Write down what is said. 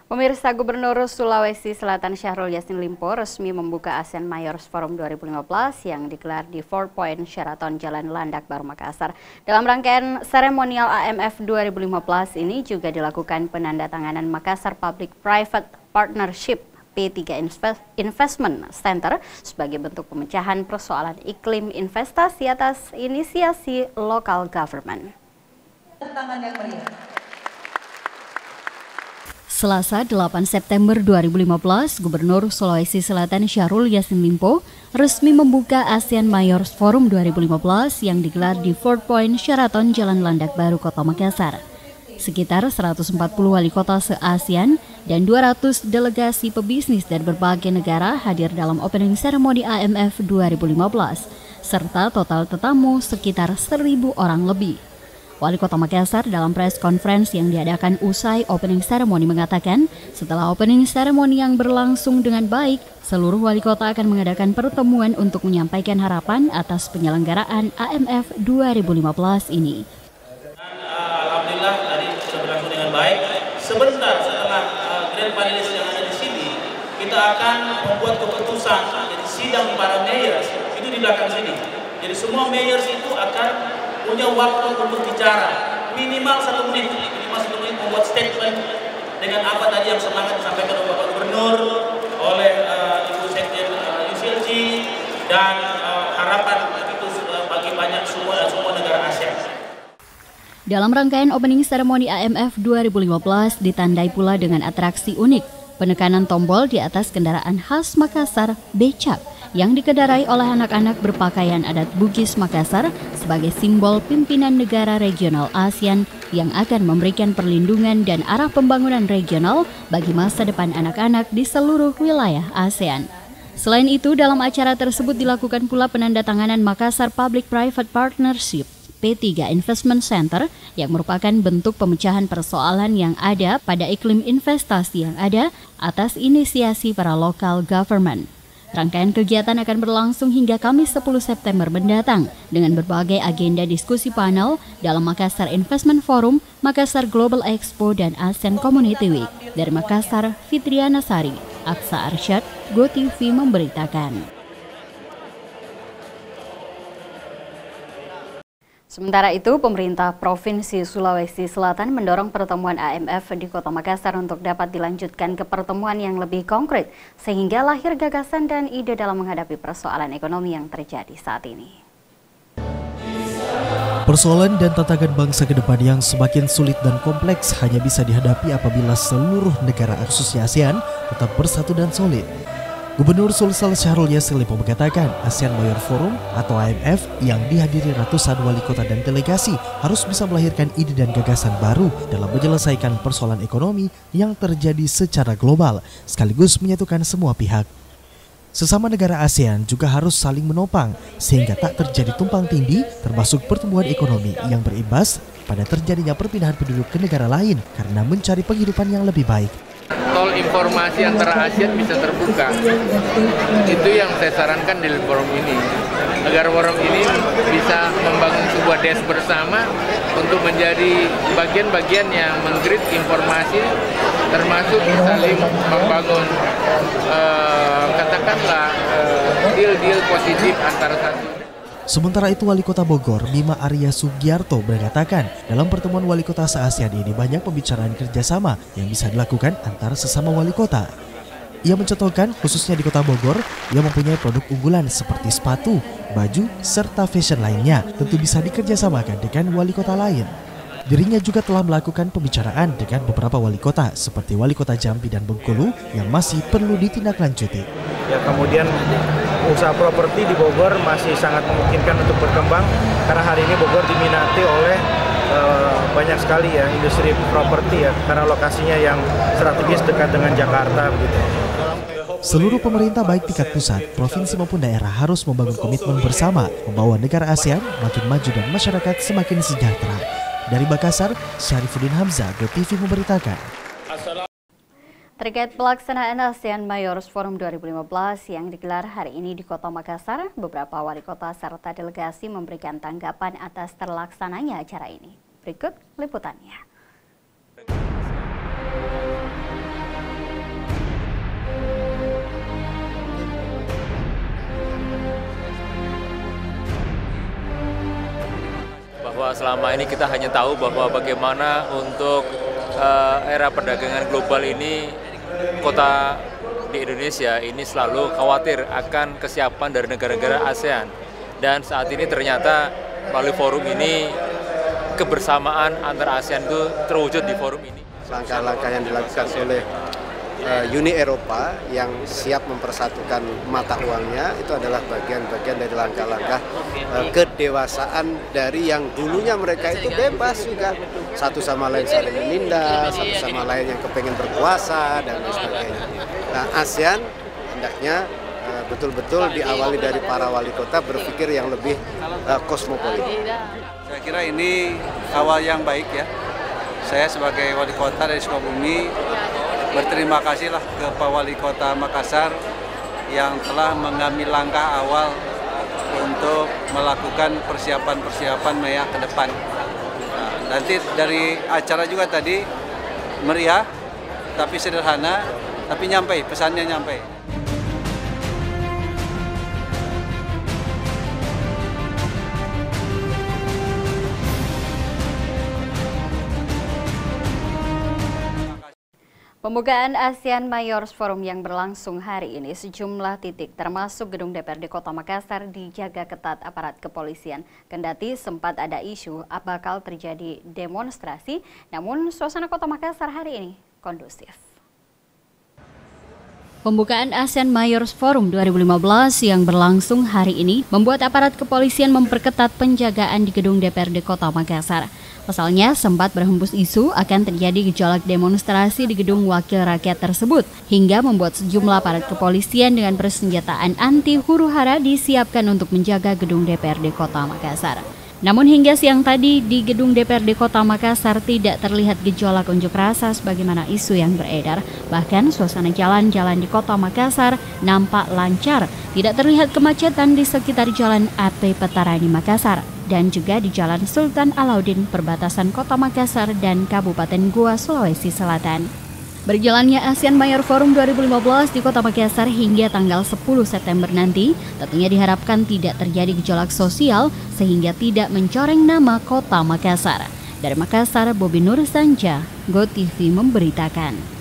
Pemirsa, Gubernur Sulawesi Selatan Syahrul Yassin Limpo resmi membuka ASEAN Mayors Forum 2015 yang digelar di 4 Point Sheraton Jalan Landak Baru Makassar. Dalam rangkaian seremonial AMF 2015 ini juga dilakukan penandatanganan Makassar Public-Private Partnership P3 Investment Center sebagai bentuk pemecahan persoalan iklim investasi atas inisiasi local government. Tangan yang meriah. Selasa 8 September 2015, Gubernur Sulawesi Selatan Syahrul Yassin Limpo resmi membuka ASEAN Mayors Forum 2015 yang digelar di 4 Point Sheraton Jalan Landak Baru, Kota Makassar. Sekitar 140 wali kota se-ASEAN dan 200 delegasi pebisnis dari berbagai negara hadir dalam opening ceremony AMF 2015, serta total tetamu sekitar 1.000 orang lebih. Wali Kota Makassar dalam press conference yang diadakan usai opening ceremony mengatakan, setelah opening ceremony yang berlangsung dengan baik, seluruh wali kota akan mengadakan pertemuan untuk menyampaikan harapan atas penyelenggaraan AMF 2015 ini. Alhamdulillah tadi sudah berlangsung dengan baik. Sebentar setelah grand panelis yang ada di sini, kita akan membuat keputusan. Jadi sidang para mayors itu di belakang sini. Jadi semua mayors itu akan punya waktu untuk bicara minimal 1 menit, membuat statement dengan apa tadi yang semangat disampaikan oleh Bapak Gubernur, oleh Ibu Sekjen UCLG, dan harapan itu bagi banyak semua negara ASEAN. Dalam rangkaian opening ceremony AMF 2015 ditandai pula dengan atraksi unik, penekanan tombol di atas kendaraan khas Makassar, becak, yang dikedarai oleh anak-anak berpakaian adat Bugis Makassar sebagai simbol pimpinan negara regional ASEAN yang akan memberikan perlindungan dan arah pembangunan regional bagi masa depan anak-anak di seluruh wilayah ASEAN. Selain itu, dalam acara tersebut dilakukan pula penandatanganan Makassar Public-Private Partnership P3 Investment Center yang merupakan bentuk pemecahan persoalan yang ada pada iklim investasi yang ada atas inisiasi para local government. Rangkaian kegiatan akan berlangsung hingga Kamis 10 September mendatang dengan berbagai agenda diskusi panel dalam Makassar Investment Forum, Makassar Global Expo, dan ASEAN Community Week. Dari Makassar, Fitriana Sari, Aksa Arsyad, GoTV memberitakan. Sementara itu, pemerintah Provinsi Sulawesi Selatan mendorong pertemuan AMF di Kota Makassar untuk dapat dilanjutkan ke pertemuan yang lebih konkret, sehingga lahir gagasan dan ide dalam menghadapi persoalan ekonomi yang terjadi saat ini. Persoalan dan tantangan bangsa ke depan yang semakin sulit dan kompleks hanya bisa dihadapi apabila seluruh negara khususnya ASEAN tetap bersatu dan solid. Gubernur Sulsel Syahrul Yassin Limpo mengatakan ASEAN Mayor Forum atau AMF yang dihadiri ratusan wali kota dan delegasi harus bisa melahirkan ide dan gagasan baru dalam menyelesaikan persoalan ekonomi yang terjadi secara global, sekaligus menyatukan semua pihak. Sesama negara ASEAN juga harus saling menopang sehingga tak terjadi tumpang tindih, termasuk pertumbuhan ekonomi yang berimbas pada terjadinya perpindahan penduduk ke negara lain karena mencari penghidupan yang lebih baik. Tol informasi antara ASEAN bisa terbuka. Itu yang saya sarankan di forum ini. Agar forum ini bisa membangun sebuah desk bersama untuk menjadi bagian-bagian yang meng-grid informasi, termasuk saling membangun katakanlah deal-deal positif antara satu. Sementara itu, Wali Kota Bogor, Bima Arya Sugiarto, mengatakan dalam pertemuan wali kota se-ASEAN ini banyak pembicaraan kerjasama yang bisa dilakukan antara sesama wali kota. Ia mencontohkan khususnya di Kota Bogor yang mempunyai produk unggulan seperti sepatu, baju, serta fashion lainnya tentu bisa dikerjasamakan dengan wali kota lain. Dirinya juga telah melakukan pembicaraan dengan beberapa wali kota seperti Wali Kota Jambi dan Bengkulu yang masih perlu ditindaklanjuti. Ya, kemudian usaha properti di Bogor masih sangat memungkinkan untuk berkembang karena hari ini Bogor diminati oleh banyak sekali ya industri properti ya karena lokasinya yang strategis dekat dengan Jakarta begitu. Seluruh pemerintah baik tingkat pusat, provinsi maupun daerah harus membangun komitmen bersama membawa negara ASEAN makin maju dan masyarakat semakin sejahtera. Dari Makassar, Syarifuddin Hamzah, GoTV memberitakan. Terkait pelaksanaan ASEAN Mayors Forum 2015 yang digelar hari ini di Kota Makassar, beberapa wali kota serta delegasi memberikan tanggapan atas terlaksananya acara ini. Berikut liputannya. bahwa selama ini kita hanya tahu bahwa bagaimana untuk era perdagangan global ini, kota di Indonesia ini selalu khawatir akan kesiapan dari negara-negara ASEAN. Dan saat ini ternyata melalui forum ini kebersamaan antara ASEAN itu terwujud di forum ini. Langkah-langkah yang dilakukan oleh Uni Eropa yang siap mempersatukan mata uangnya itu adalah bagian-bagian dari langkah-langkah kedewasaan dari yang dulunya mereka itu bebas juga, satu sama lain saling menindas, satu sama lain yang kepengen berkuasa dan lain sebagainya. Nah, ASEAN hendaknya betul-betul diawali dari para wali kota berpikir yang lebih kosmopolit. Saya kira ini awal yang baik ya. Saya sebagai wali kota dari Sukabumi berterima kasihlah ke Pak Wali Kota Makassar yang telah mengambil langkah awal untuk melakukan persiapan-persiapan Maya ke depan. Nah, nanti dari acara juga tadi meriah, tapi sederhana, tapi nyampe, pesannya nyampe. Pembukaan ASEAN Mayors Forum yang berlangsung hari ini sejumlah titik termasuk gedung DPRD Kota Makassar dijaga ketat aparat kepolisian. Kendati sempat ada isu bakal terjadi demonstrasi, namun suasana Kota Makassar hari ini kondusif. Pembukaan ASEAN Mayors Forum 2015 yang berlangsung hari ini membuat aparat kepolisian memperketat penjagaan di gedung DPRD Kota Makassar. Pasalnya sempat berhembus isu akan terjadi gejolak demonstrasi di gedung wakil rakyat tersebut hingga membuat sejumlah aparat kepolisian dengan persenjataan anti huru-hara disiapkan untuk menjaga gedung DPRD Kota Makassar. Namun hingga siang tadi di gedung DPRD Kota Makassar tidak terlihat gejolak unjuk rasa sebagaimana isu yang beredar. Bahkan suasana jalan-jalan di Kota Makassar nampak lancar, tidak terlihat kemacetan di sekitar Jalan AP Petarani Makassar dan juga di Jalan Sultan Alauddin perbatasan Kota Makassar dan Kabupaten Goa, Sulawesi Selatan. Berjalannya ASEAN Mayor Forum 2015 di Kota Makassar hingga tanggal 10 September nanti tentunya diharapkan tidak terjadi gejolak sosial sehingga tidak mencoreng nama Kota Makassar. Dari Makassar, Bobi Nur Sanja, GoTV memberitakan.